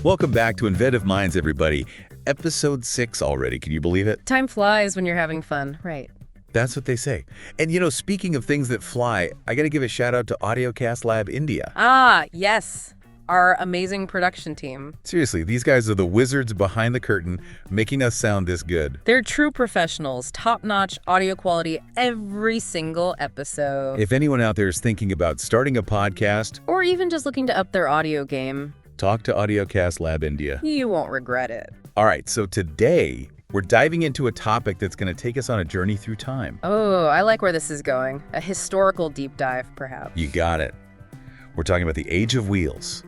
Welcome back to Inventive Minds, everybody. Episode 6 already. Can you believe it? Time flies when you're having fun, right? That's what they say. And speaking of things that fly, I got to give a shout out to AudioCast Lab India. Ah, yes. Our amazing production team. Seriously, these guys are the wizards behind the curtain, making us sound this good. They're true professionals, top-notch audio quality every single episode. If anyone out there is thinking about starting a podcast, or even just looking to up their audio game, talk to AudioCast Lab India. You won't regret it. All right, so today we're diving into a topic that's going to take us on a journey through time. Oh, I like where this is going. A historical deep dive, perhaps. You got it. We're talking about the age of wheels.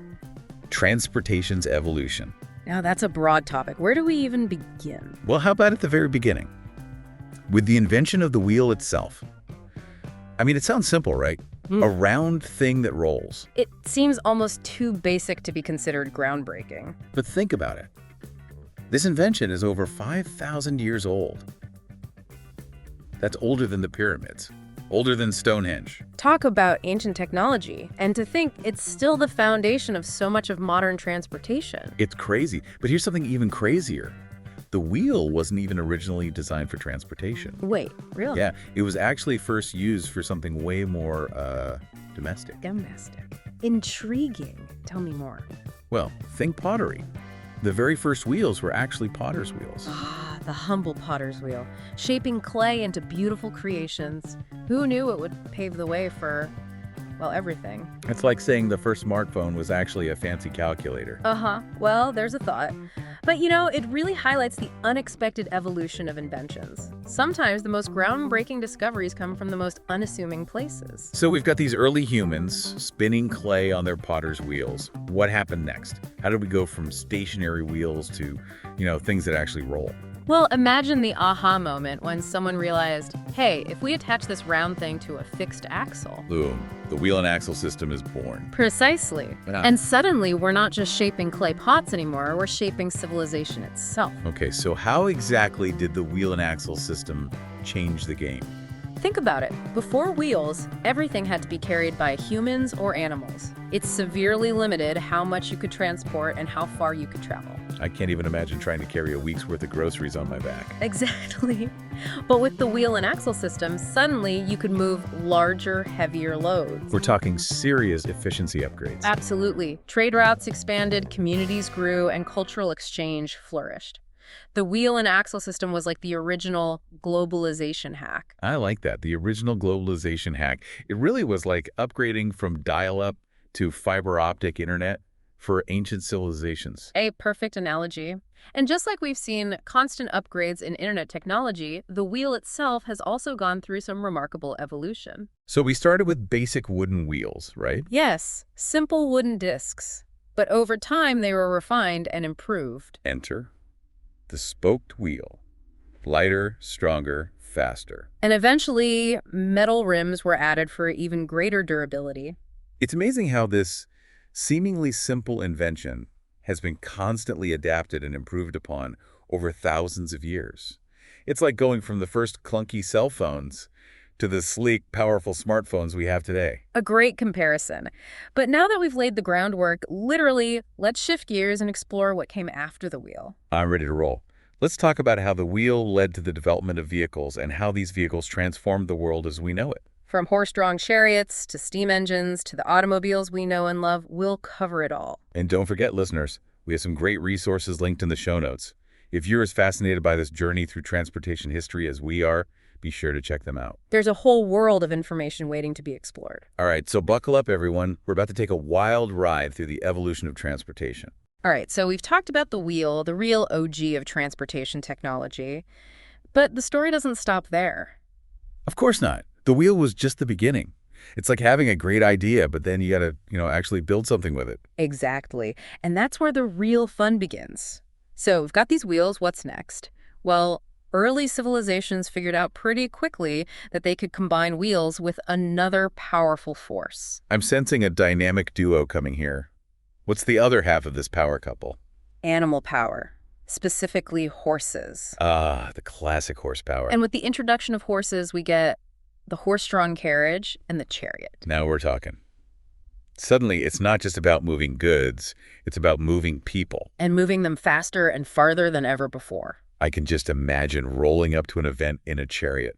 Transportation's evolution. Now, that's a broad topic. Where do we even begin? Well, how about at the very beginning? With the invention of the wheel itself. I mean, it sounds simple, right? A round thing that rolls. It seems almost too basic to be considered groundbreaking. But think about it. This invention is over 5,000 years old. That's older than the pyramids. Older than Stonehenge. Talk about ancient technology, and to think it's still the foundation of so much of modern transportation. It's crazy, but here's something even crazier. The wheel wasn't even originally designed for transportation. Wait, really? Yeah, it was actually first used for something way more domestic. Domestic. Intriguing. Tell me more. Well, think pottery. The very first wheels were actually potter's wheels. Ah, the humble potter's wheel, shaping clay into beautiful creations. Who knew it would pave the way for, well, everything? It's like saying the first smartphone was actually a fancy calculator. Well, there's a thought. But it really highlights the unexpected evolution of inventions. Sometimes the most groundbreaking discoveries come from the most unassuming places. So we've got these early humans spinning clay on their potter's wheels. What happened next? How did we go from stationary wheels to, things that actually roll? Well, imagine the aha moment when someone realized, hey, if we attach this round thing to a fixed axle. Boom. The wheel and axle system is born. Precisely. Yeah. And suddenly, we're not just shaping clay pots anymore, we're shaping civilization itself. Okay, so how exactly did the wheel and axle system change the game? Think about it. Before wheels, everything had to be carried by humans or animals. It severely limited how much you could transport and how far you could travel. I can't even imagine trying to carry a week's worth of groceries on my back. Exactly. But with the wheel and axle system, suddenly you could move larger, heavier loads. We're talking serious efficiency upgrades. Absolutely. Trade routes expanded, communities grew, and cultural exchange flourished. The wheel and axle system was like the original globalization hack. I like that, the original globalization hack. It really was like upgrading from dial-up to fiber optic internet for ancient civilizations. A perfect analogy. And just like we've seen constant upgrades in internet technology, the wheel itself has also gone through some remarkable evolution. So we started with basic wooden wheels, right? Yes, simple wooden discs. But over time, they were refined and improved. Enter the spoked wheel. Lighter, stronger, faster. And eventually, metal rims were added for even greater durability. It's amazing how this seemingly simple invention has been constantly adapted and improved upon over thousands of years. It's like going from the first clunky cell phones to the sleek, powerful smartphones we have today. A great comparison. But now that we've laid the groundwork, literally, let's shift gears and explore what came after the wheel. I'm ready to roll. Let's talk about how the wheel led to the development of vehicles and how these vehicles transformed the world as we know it. From horse-drawn chariots to steam engines to the automobiles we know and love, we'll cover it all. And don't forget, listeners, we have some great resources linked in the show notes. If you're as fascinated by this journey through transportation history as we are, be sure to check them out. There's a whole world of information waiting to be explored. All right, so buckle up, everyone. We're about to take a wild ride through the evolution of transportation. All right, so we've talked about the wheel, the real OG of transportation technology, but the story doesn't stop there. Of course not. The wheel was just the beginning. It's like having a great idea, but then you got to, actually build something with it. Exactly. And that's where the real fun begins. So we've got these wheels. What's next? Well, early civilizations figured out pretty quickly that they could combine wheels with another powerful force. I'm sensing a dynamic duo coming here. What's the other half of this power couple? Animal power. Specifically horses. Ah, the classic horsepower. And with the introduction of horses, we get the horse-drawn carriage and the chariot. Now we're talking. Suddenly, it's not just about moving goods, it's about moving people. And moving them faster and farther than ever before. I can just imagine rolling up to an event in a chariot.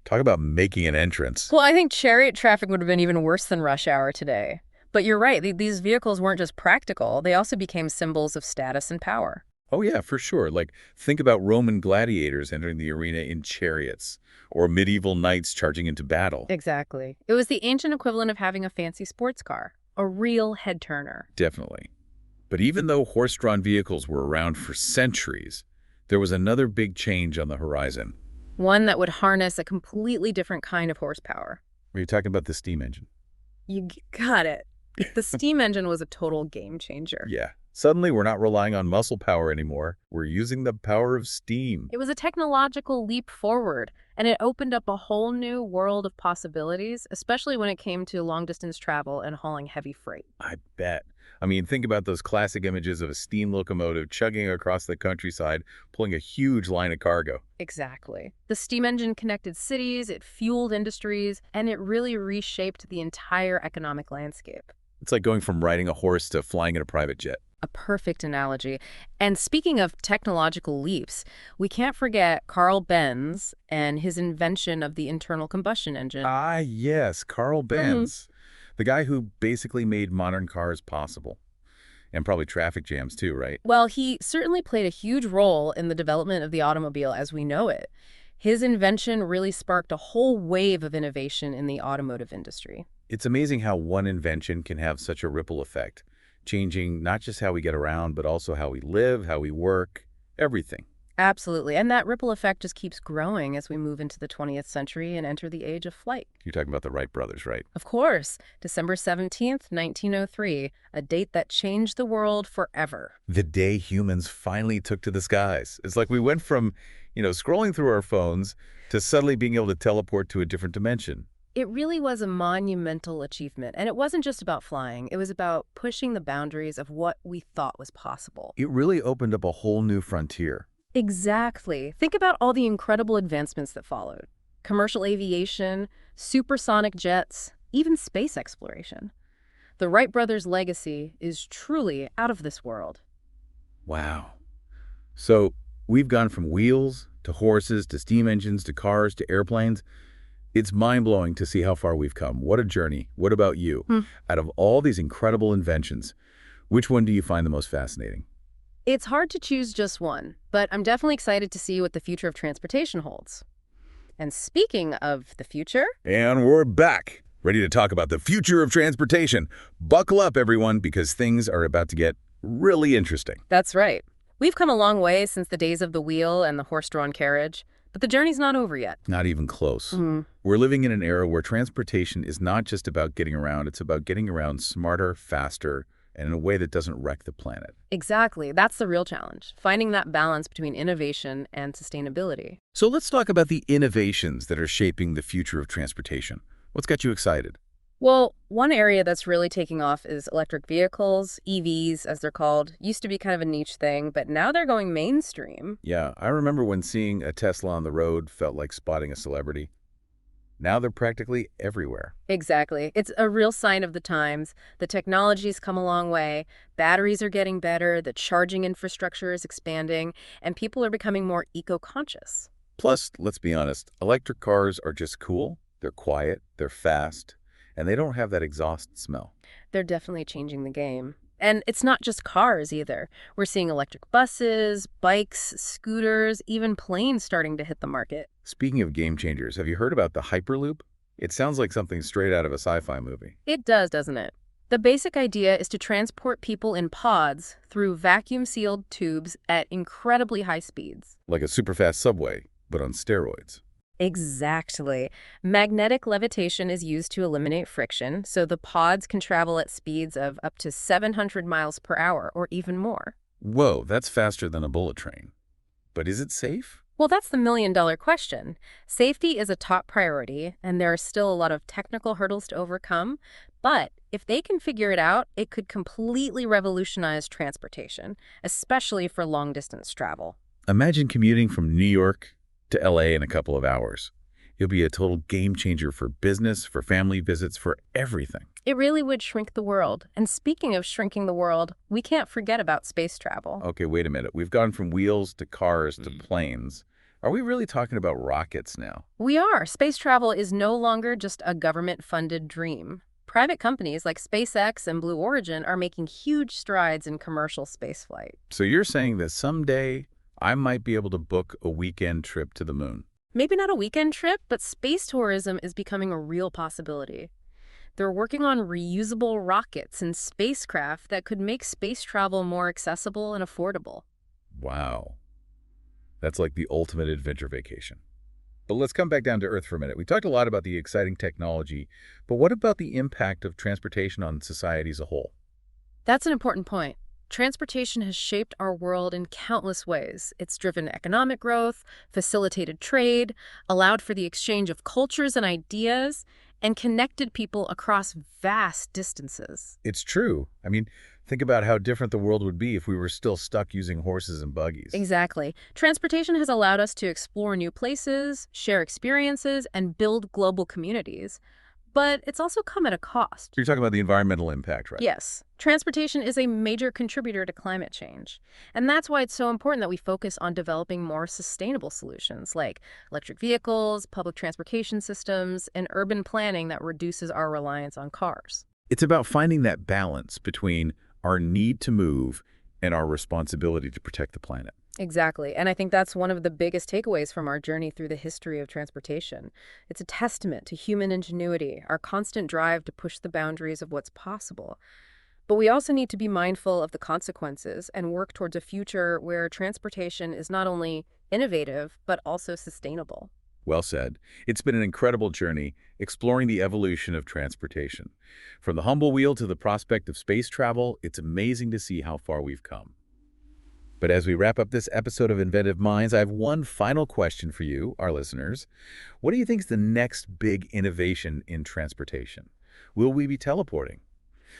Talk about making an entrance. Well, I think chariot traffic would have been even worse than rush hour today. But you're right, these vehicles weren't just practical, they also became symbols of status and power. Oh yeah, for sure. Like, think about Roman gladiators entering the arena in chariots, or medieval knights charging into battle. Exactly. It was the ancient equivalent of having a fancy sports car, a real head-turner. Definitely. But even though horse-drawn vehicles were around for centuries, there was another big change on the horizon. One that would harness a completely different kind of horsepower. Were you talking about the steam engine? Got it. The steam engine was a total game changer. Yeah. Suddenly, we're not relying on muscle power anymore. We're using the power of steam. It was a technological leap forward, and it opened up a whole new world of possibilities, especially when it came to long-distance travel and hauling heavy freight. I bet. I mean, think about those classic images of a steam locomotive chugging across the countryside, pulling a huge line of cargo. Exactly. The steam engine connected cities, it fueled industries, and it really reshaped the entire economic landscape. It's like going from riding a horse to flying in a private jet. A perfect analogy. And speaking of technological leaps, we can't forget Carl Benz and his invention of the internal combustion engine. Ah, yes, Carl Benz. The guy who basically made modern cars possible. And probably traffic jams too, right? Well, he certainly played a huge role in the development of the automobile as we know it. His invention really sparked a whole wave of innovation in the automotive industry. It's amazing how one invention can have such a ripple effect, changing not just how we get around, but also how we live, how we work, everything. Absolutely. And that ripple effect just keeps growing as we move into the 20th century and enter the age of flight. You're talking about the Wright brothers, right? Of course, December 17th, 1903, a date that changed the world forever. The day humans finally took to the skies. It's like we went from, scrolling through our phones to suddenly being able to teleport to a different dimension. It really was a monumental achievement, and it wasn't just about flying. It was about pushing the boundaries of what we thought was possible. It really opened up a whole new frontier. Exactly. Think about all the incredible advancements that followed. Commercial aviation, supersonic jets, even space exploration. The Wright brothers' legacy is truly out of this world. Wow. So we've gone from wheels to horses to steam engines to cars to airplanes. It's mind-blowing to see how far we've come. What a journey. What about you? Out of all these incredible inventions, which one do you find the most fascinating? It's hard to choose just one, but I'm definitely excited to see what the future of transportation holds. And speaking of the future... And we're back, ready to talk about the future of transportation. Buckle up, everyone, because things are about to get really interesting. That's right. We've come a long way since the days of the wheel and the horse-drawn carriage, but the journey's not over yet. Not even close. We're living in an era where transportation is not just about getting around, it's about getting around smarter, faster, and in a way that doesn't wreck the planet. Exactly. That's the real challenge, finding that balance between innovation and sustainability. So let's talk about the innovations that are shaping the future of transportation. What's got you excited? Well, one area that's really taking off is electric vehicles, EVs, as they're called. Used to be kind of a niche thing, but now they're going mainstream. Yeah, I remember when seeing a Tesla on the road felt like spotting a celebrity. Now they're practically everywhere. Exactly. It's a real sign of the times. The technology's come a long way. Batteries are getting better, the charging infrastructure is expanding, and people are becoming more eco-conscious. Plus, let's be honest, electric cars are just cool. They're quiet, they're fast, and they don't have that exhaust smell. They're definitely changing the game. And it's not just cars either. We're seeing electric buses, bikes, scooters, even planes starting to hit the market. Speaking of game changers, have you heard about the Hyperloop? It sounds like something straight out of a sci-fi movie. It does, doesn't it? The basic idea is to transport people in pods through vacuum-sealed tubes at incredibly high speeds. Like a super-fast subway, but on steroids. Exactly. Magnetic levitation is used to eliminate friction, so the pods can travel at speeds of up to 700 miles per hour or even more. Whoa, that's faster than a bullet train. But is it safe? Well, that's the million-dollar question. Safety is a top priority, and there are still a lot of technical hurdles to overcome. But if they can figure it out, it could completely revolutionize transportation, especially for long-distance travel. Imagine commuting from New York to LA in a couple of hours. It'll be a total game changer for business, for family visits, for everything. It really would shrink the world. And speaking of shrinking the world, we can't forget about space travel. Okay, wait a minute. We've gone from wheels to cars to planes. Are we really talking about rockets now? We are. Space travel is no longer just a government-funded dream. Private companies like SpaceX and Blue Origin are making huge strides in commercial spaceflight. So you're saying that someday I might be able to book a weekend trip to the moon? Maybe not a weekend trip, but space tourism is becoming a real possibility. They're working on reusable rockets and spacecraft that could make space travel more accessible and affordable. Wow. That's like the ultimate adventure vacation. But let's come back down to Earth for a minute. We talked a lot about the exciting technology, but what about the impact of transportation on society as a whole? That's an important point. Transportation has shaped our world in countless ways. It's driven economic growth, facilitated trade, allowed for the exchange of cultures and ideas, and connected people across vast distances. It's true. I mean, think about how different the world would be if we were still stuck using horses and buggies. Exactly. Transportation has allowed us to explore new places, share experiences, and build global communities. But it's also come at a cost. You're talking about the environmental impact, right? Yes, transportation is a major contributor to climate change. And that's why it's so important that we focus on developing more sustainable solutions like electric vehicles, public transportation systems, and urban planning that reduces our reliance on cars. It's about finding that balance between our need to move and our responsibility to protect the planet. Exactly. And I think that's one of the biggest takeaways from our journey through the history of transportation. It's a testament to human ingenuity, our constant drive to push the boundaries of what's possible. But we also need to be mindful of the consequences and work towards a future where transportation is not only innovative, but also sustainable. Well said. It's been an incredible journey exploring the evolution of transportation. From the humble wheel to the prospect of space travel, it's amazing to see how far we've come. But as we wrap up this episode of Inventive Minds, I have one final question for you, our listeners. What do you think is the next big innovation in transportation? Will we be teleporting?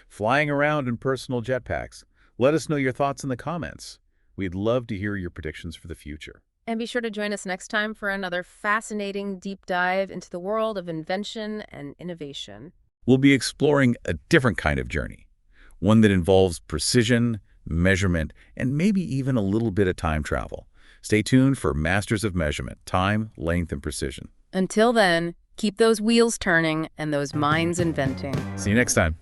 Flying around in personal jetpacks? Let us know your thoughts in the comments. We'd love to hear your predictions for the future. And be sure to join us next time for another fascinating deep dive into the world of invention and innovation. We'll be exploring a different kind of journey, one that involves precision, measurement, and maybe even a little bit of time travel. Stay tuned for Masters of Measurement, Time, Length, and Precision. Until then, keep those wheels turning and those minds inventing. See you next time.